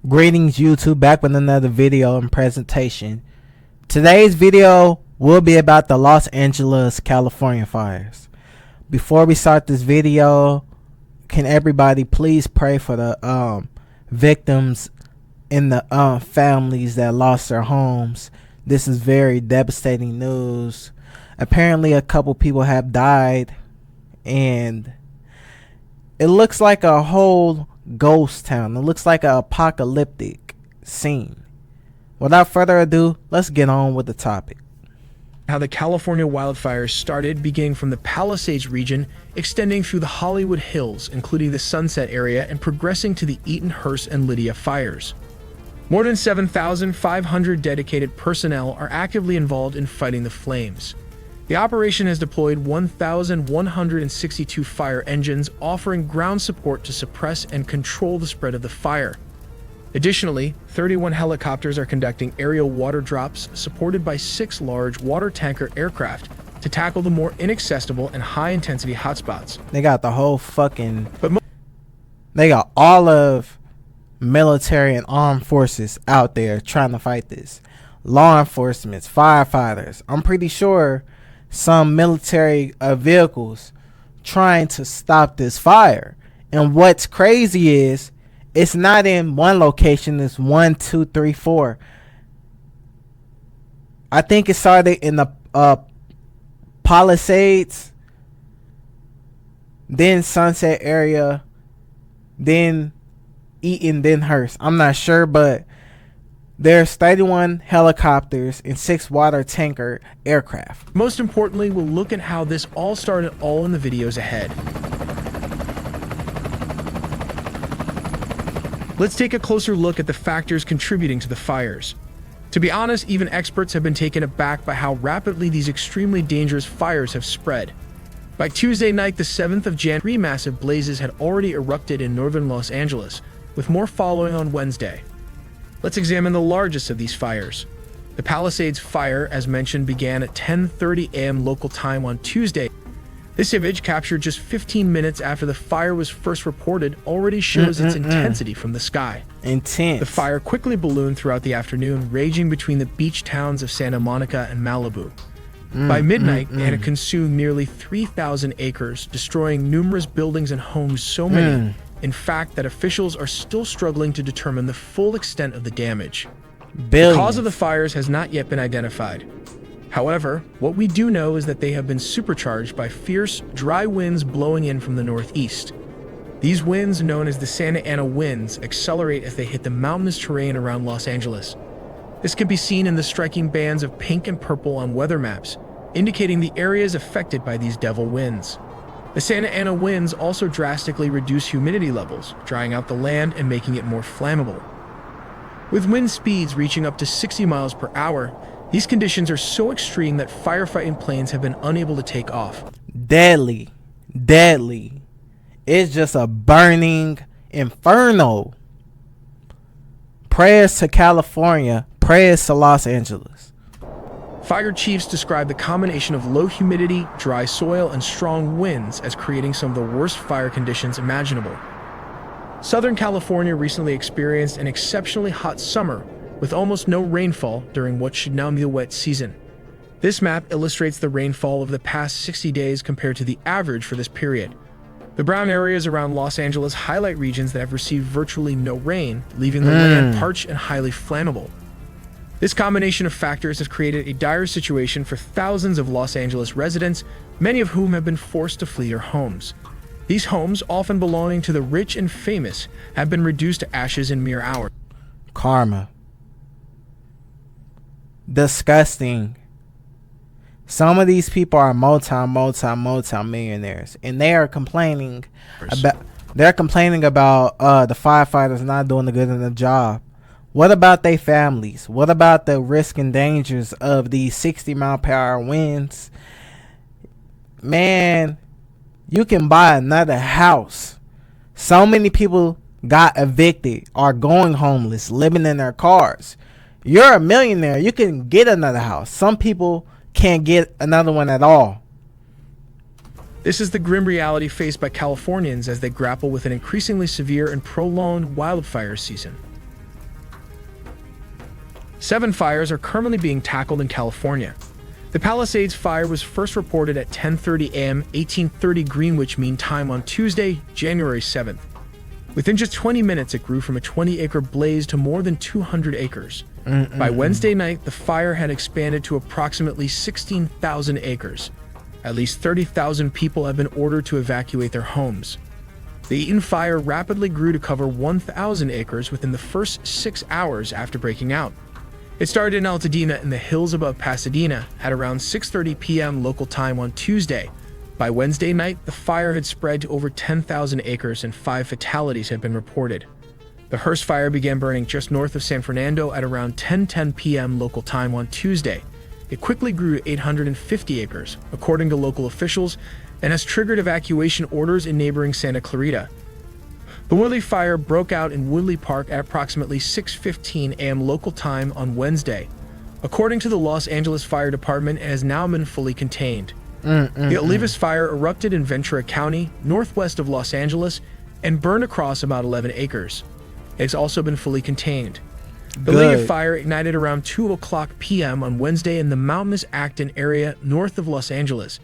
Greetings YouTube, back with another video and presentation. Today's video will be about the Los Angeles, California fires. Before we start this video, can everybody please pray for the victims and the families that lost their homes. This is very devastating news. Apparently a couple people have died and it looks like a whole ghost town. It looks like an apocalyptic scene. Without further ado, let's get on with the topic. How the California wildfires started, beginning from the Palisades region, extending through the Hollywood Hills, including the Sunset area, and progressing to the Eaton, Hearst, and Lydia fires. More than 7,500 dedicated personnel are actively involved in fighting the flames. The operation has deployed 1,162 fire engines, offering ground support to suppress and control the spread of the fire. Additionally, 31 helicopters are conducting aerial water drops, supported by 6 large water tanker aircraft, to tackle the more inaccessible and high-intensity hotspots. They got the whole fucking... They got all of military and armed forces out there trying to fight this. Law enforcement, firefighters. I'm pretty sure some military vehicles trying to stop this fire. And what's crazy is it's not in one location. It's 1, 2, 3, 4. I think it started in the Palisades, then Sunset area, then Eaton, then Hearst. I'm not sure, but there's 31 helicopters and 6 water tanker aircraft. Most importantly, we'll look at how this all started in the videos ahead. Let's take a closer look at the factors contributing to the fires. To be honest, even experts have been taken aback by how rapidly these extremely dangerous fires have spread. By Tuesday night, the 7th of January, 3 massive blazes had already erupted in northern Los Angeles, with more following on Wednesday. Let's examine the largest of these fires. The Palisades fire, as mentioned, began at 10:30 a.m. local time on Tuesday. This image, captured just 15 minutes after the fire was first reported, already shows its intensity from the sky. Intense. The fire quickly ballooned throughout the afternoon, raging between the beach towns of Santa Monica and Malibu. By midnight, it had consumed nearly 3,000 acres, destroying numerous buildings and homes, so many, in fact, that officials are still struggling to determine the full extent of the damage. Billions. The cause of the fires has not yet been identified. However, what we do know is that they have been supercharged by fierce, dry winds blowing in from the northeast. These winds, known as the Santa Ana winds, accelerate as they hit the mountainous terrain around Los Angeles. This can be seen in the striking bands of pink and purple on weather maps, indicating the areas affected by these devil winds. The Santa Ana winds also drastically reduce humidity levels, drying out the land and making it more flammable. With wind speeds reaching up to 60 miles per hour, these conditions are so extreme that firefighting planes have been unable to take off. Deadly. Deadly. It's just a burning inferno. Prayers to California. Prayers to Los Angeles. Fire chiefs describe the combination of low humidity, dry soil, and strong winds as creating some of the worst fire conditions imaginable. Southern California recently experienced an exceptionally hot summer, with almost no rainfall during what should now be the wet season. This map illustrates the rainfall of the past 60 days compared to the average for this period. The brown areas around Los Angeles highlight regions that have received virtually no rain, leaving the land parched and highly flammable. This combination of factors has created a dire situation for thousands of Los Angeles residents, many of whom have been forced to flee their homes. These homes, often belonging to the rich and famous, have been reduced to ashes in mere hours. Karma. Disgusting. Some of these people are multi-millionaires, and they are complaining about the firefighters not doing a good enough job. What about their families? What about the risk and dangers of these 60-mile-per-hour winds? Man, you can buy another house. So many people got evicted, are going homeless, living in their cars. You're a millionaire. You can get another house. Some people can't get another one at all. This is the grim reality faced by Californians as they grapple with an increasingly severe and prolonged wildfire season. 7 fires are currently being tackled in California. The Palisades fire was first reported at 10:30 a.m. 1830 Greenwich Mean Time on Tuesday, January 7th. Within just 20 minutes, it grew from a 20-acre blaze to more than 200 acres. By Wednesday night, the fire had expanded to approximately 16,000 acres. At least 30,000 people have been ordered to evacuate their homes. The Eaton fire rapidly grew to cover 1,000 acres within the first 6 hours after breaking out. It started in Altadena in the hills above Pasadena at around 6:30 p.m. local time on Tuesday. By Wednesday night, the fire had spread to over 10,000 acres and 5 fatalities had been reported. The Hearst fire began burning just north of San Fernando at around 10:10 p.m. local time on Tuesday. It quickly grew to 850 acres, according to local officials, and has triggered evacuation orders in neighboring Santa Clarita. The Woodley fire broke out in Woodley Park at approximately 6:15 a.m. local time on Wednesday. According to the Los Angeles Fire Department, it has now been fully contained. The Olivos fire erupted in Ventura County, northwest of Los Angeles, and burned across about 11 acres. It has also been fully contained. The Lea fire ignited around 2:00 p.m. on Wednesday in the mountainous Acton area north of Los Angeles.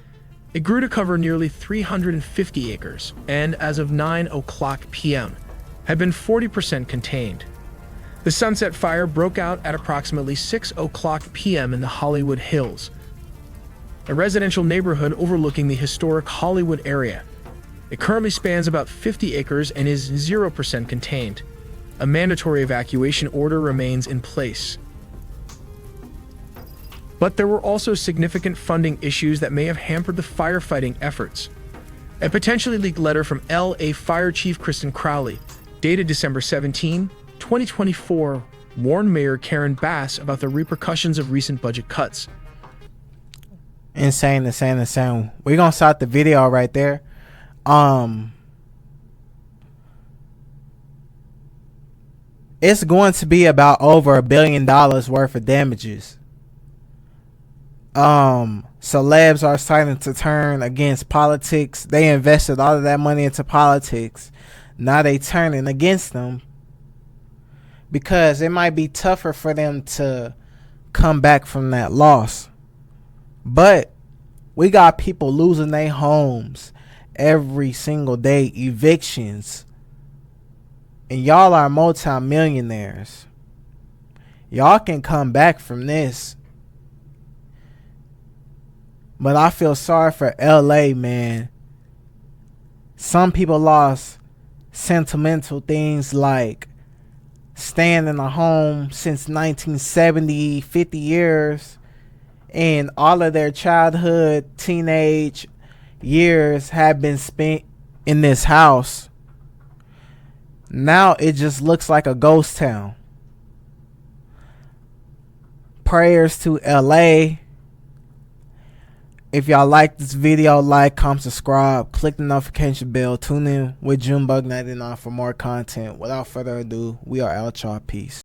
It grew to cover nearly 350 acres, and as of 9:00 p.m., had been 40% contained. The Sunset Fire broke out at approximately 6:00 p.m. in the Hollywood Hills, a residential neighborhood overlooking the historic Hollywood area. It currently spans about 50 acres and is 0% contained. A mandatory evacuation order remains in place. But there were also significant funding issues that may have hampered the firefighting efforts. A potentially leaked letter from L.A. Fire Chief Kristen Crowley, dated December 17, 2024, warned Mayor Karen Bass about the repercussions of recent budget cuts. Insane. We're gonna start the video right there. It's going to be about over $1 billion worth of damages. Celebs are starting to turn against politics. They invested all of that money into politics. Now they turning against them because it might be tougher for them to come back from that loss. But we got people losing their homes every single day, evictions. And y'all are multi-millionaires. Y'all can come back from this. But I feel sorry for LA, man. Some people lost sentimental things like staying in a home since 1970, 50 years. And all of their childhood, teenage years have been spent in this house. Now it just looks like a ghost town. Prayers to LA. If y'all like this video, like, comment, subscribe, click the notification bell, tune in with Junebug 99 for more content. Without further ado, we are out, y'all. Peace.